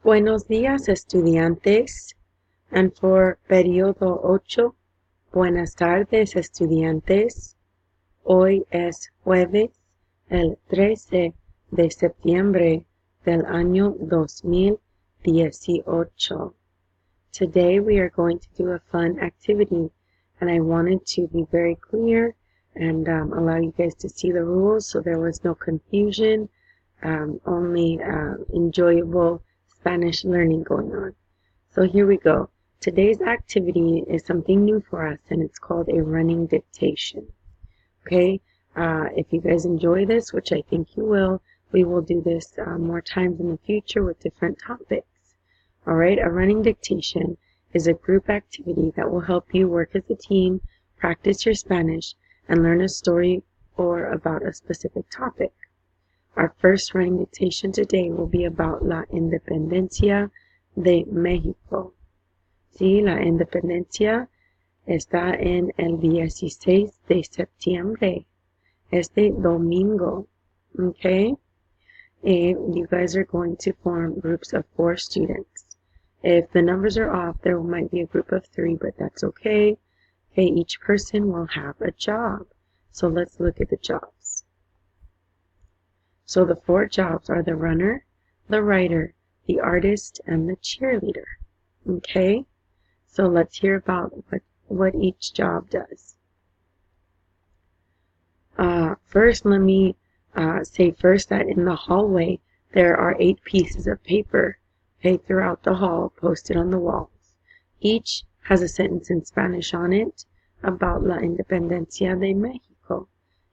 Buenos días, estudiantes. And for periodo 8, buenas tardes, estudiantes. Hoy es jueves, el 13 de septiembre del año 2018. Today we are going to do a fun activity, and I wanted to be very clear and allow you guys to see the rules so there was no confusion, only enjoyable Spanish learning going on. So here we go. Today's activity is something new for us, and it's called a running dictation. Okay, if you guys enjoy this, which I think you will, we will do this more times in the future with different topics. All right, a running dictation is a group activity that will help you work as a team, practice your Spanish, and learn a story or about a specific topic. Our first running dictation today will be about la independencia de México. Sí, la independencia está en el 16 de septiembre, este domingo. Okay? You guys are going to form groups of 4 students. If the numbers are off, there might be a group of 3, but that's okay. Okay, each person will have a job. So let's look at the jobs. So the 4 jobs are the runner, the writer, the artist, and the cheerleader. Okay? So let's hear about what each job does. First, let me say first that in the hallway, there are 8 pieces of paper, okay, throughout the hall, posted on the walls. Each has a sentence in Spanish on it about la independencia de Mexico.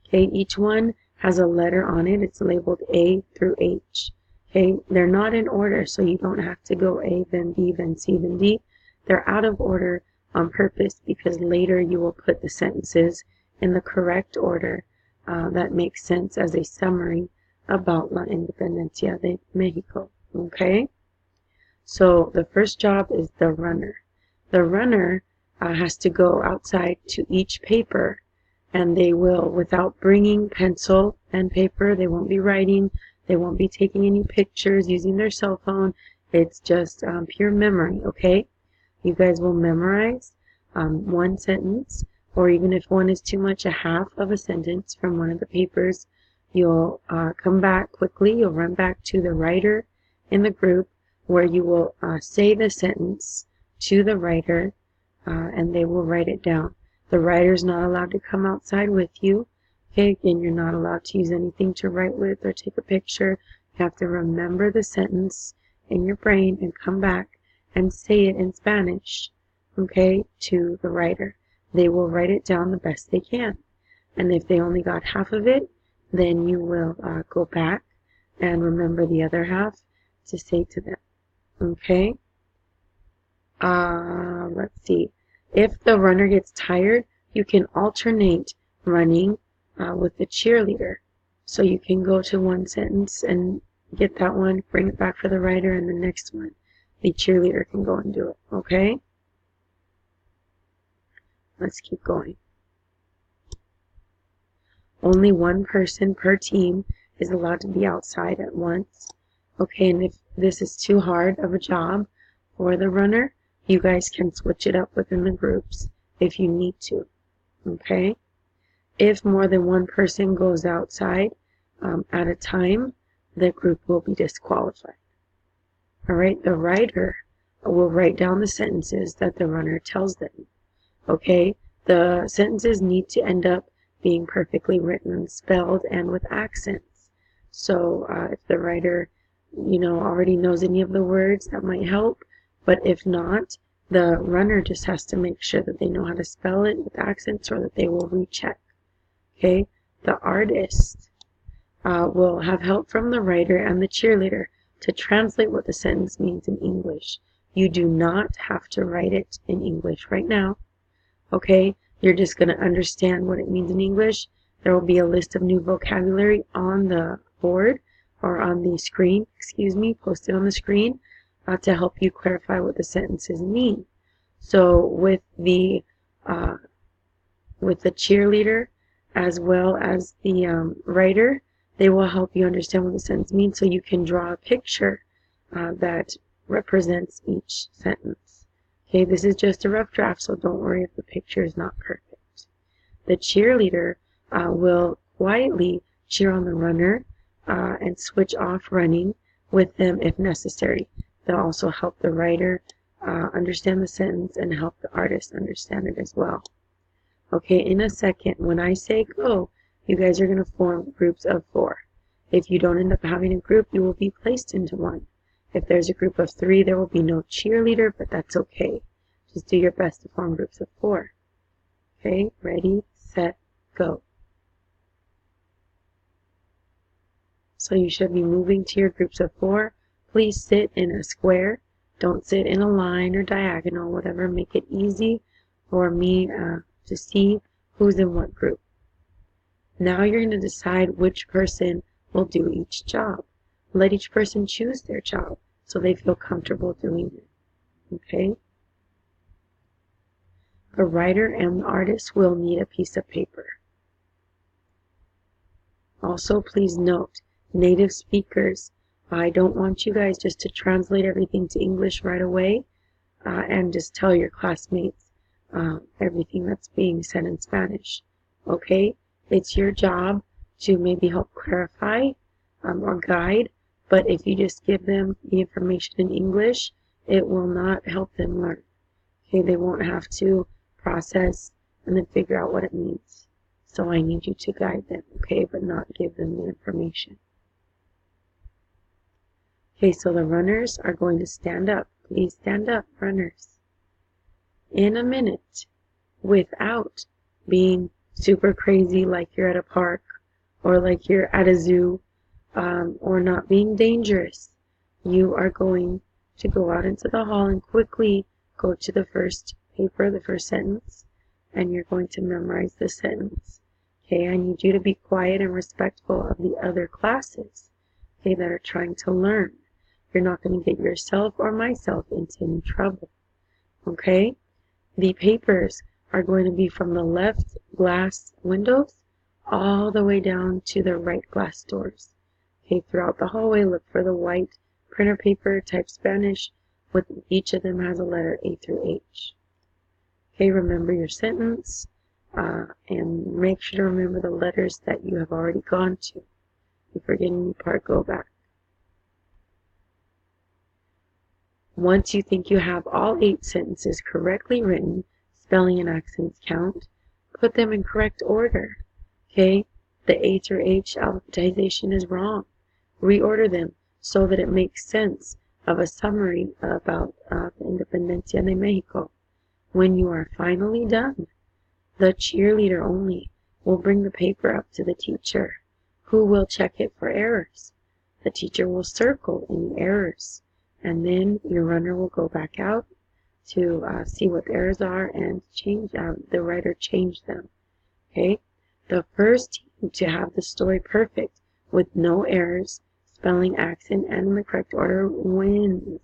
Okay, each one has a letter on it. It's labeled A through H. Okay, they're not in order, so you don't have to go A, then B, then C, then D. They're out of order on purpose because later you will put the sentences in the correct order that makes sense as a summary about la independencia de Mexico. Okay? So the first job is the runner. The runner has to go outside to each paper, and they will, without bringing pencil and paper, they won't be writing, they won't be taking any pictures using their cell phone. It's just pure memory, okay? You guys will memorize one sentence, or even if one is too much, a half of a sentence from one of the papers. You'll come back quickly. You'll run back to the writer in the group where you will say the sentence to the writer, and they will write it down. The writer's not allowed to come outside with you. Okay, again, you're not allowed to use anything to write with or take a picture. You have to remember the sentence in your brain and come back and say it in Spanish, okay, to the writer. They will write it down the best they can. And if they only got half of it, then you will go back and remember the other half to say to them, okay? Let's see. If the runner gets tired, you can alternate running with the cheerleader. So you can go to one sentence and get that one, bring it back for the writer, and the next one, the cheerleader can go and do it, okay? Let's keep going. Only one person per team is allowed to be outside at once. Okay, and if this is too hard of a job for the runner, you guys can switch it up within the groups if you need to, okay? If more than one person goes outside at a time, the group will be disqualified. All right, the writer will write down the sentences that the runner tells them. Okay, the sentences need to end up being perfectly written, spelled, and with accents. So if the writer, already knows any of the words, that might help. But if not, the runner just has to make sure that they know how to spell it with accents, or that they will recheck. Okay, the artist will have help from the writer and the cheerleader to translate what the sentence means in English. You do not have to write it in English right now. Okay, you're just going to understand what it means in English. There will be a list of new vocabulary on the board, or on the screen, posted on the screen to help you clarify what the sentences mean. So with the cheerleader as well as the writer, they will help you understand what the sentence means, so you can draw a picture that represents each sentence. Okay, this is just a rough draft, so don't worry if the picture is not perfect. The cheerleader will quietly cheer on the runner and switch off running with them if necessary. They'll also help the writer understand the sentence and help the artist understand it as well. Okay, in a second, when I say go, you guys are going to form groups of 4. If you don't end up having a group, you will be placed into one. If there's a group of 3, there will be no cheerleader, but that's okay. Just do your best to form groups of 4. Okay, ready, set, go. So you should be moving to your groups of 4. Please sit in a square. Don't sit in a line or diagonal, whatever. Make it easy for me to see who's in what group. Now you're going to decide which person will do each job. Let each person choose their job so they feel comfortable doing it. Okay? The writer and the artist will need a piece of paper. Also, please note, native speakers, I don't want you guys just to translate everything to English right away and just tell your classmates everything that's being said in Spanish. Okay? It's your job to maybe help clarify or guide, but if you just give them the information in English, it will not help them learn. Okay? They won't have to process and then figure out what it means. So I need you to guide them, okay, but not give them the information. Okay, so the runners are going to stand up. Please stand up, runners. In a minute, without being super crazy like you're at a park or like you're at a zoo or not being dangerous, you are going to go out into the hall and quickly go to the first paper, the first sentence, and you're going to memorize the sentence. Okay, I need you to be quiet and respectful of the other classes, okay, that are trying to learn. You're not going to get yourself or myself into any trouble. Okay? The papers are going to be from the left glass windows all the way down to the right glass doors. Okay, throughout the hallway, look for the white printer paper, type Spanish, with each of them has a letter A through H. Okay, remember your sentence and make sure to remember the letters that you have already gone to. If you forget any part, go back. Once you think you have all 8 sentences correctly written, spelling and accents count, put them in correct order. Okay? The A through H alphabetization is wrong. Reorder them so that it makes sense of a summary about the Independencia de Mexico. When you are finally done, the cheerleader only will bring the paper up to the teacher, who will check it for errors. The teacher will circle any errors, and then your runner will go back out to see what the errors are and change the writer change them. Okay, the first team to have the story perfect with no errors, spelling, accent, and in the correct order wins.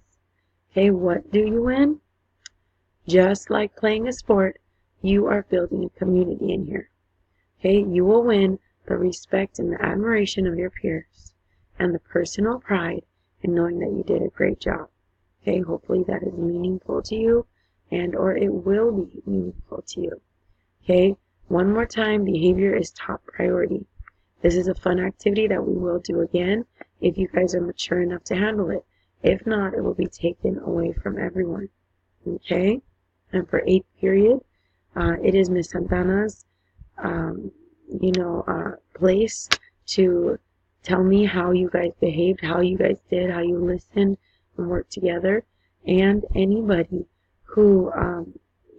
Okay, what do you win? Just like playing a sport, you are building a community in here. Okay, you will win the respect and the admiration of your peers and the personal pride in knowing that you did a great job. Okay, hopefully that is meaningful to you and or it will be meaningful to you. Okay, one more time, behavior is top priority. This is a fun activity that we will do again if you guys are mature enough to handle it. If not, it will be taken away from everyone. Okay, and for 8th period, it is Miss Santana's, place to tell me how you guys behaved, how you guys did, how you listened and worked together. And anybody who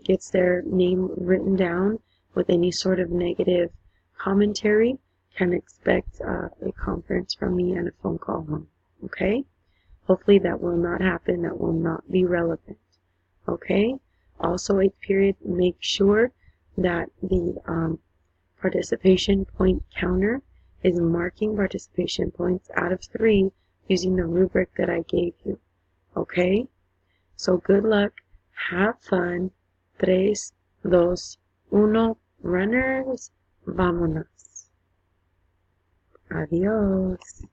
gets their name written down with any sort of negative commentary can expect a conference from me and a phone call home. Okay? Hopefully that will not happen. That will not be relevant. Okay? Also, 8th period, make sure that the participation point counter is marking participation points out of 3 using the rubric that I gave you. Okay? So good luck. Have fun. 3, 2, 1. Runners, vámonos. Adiós.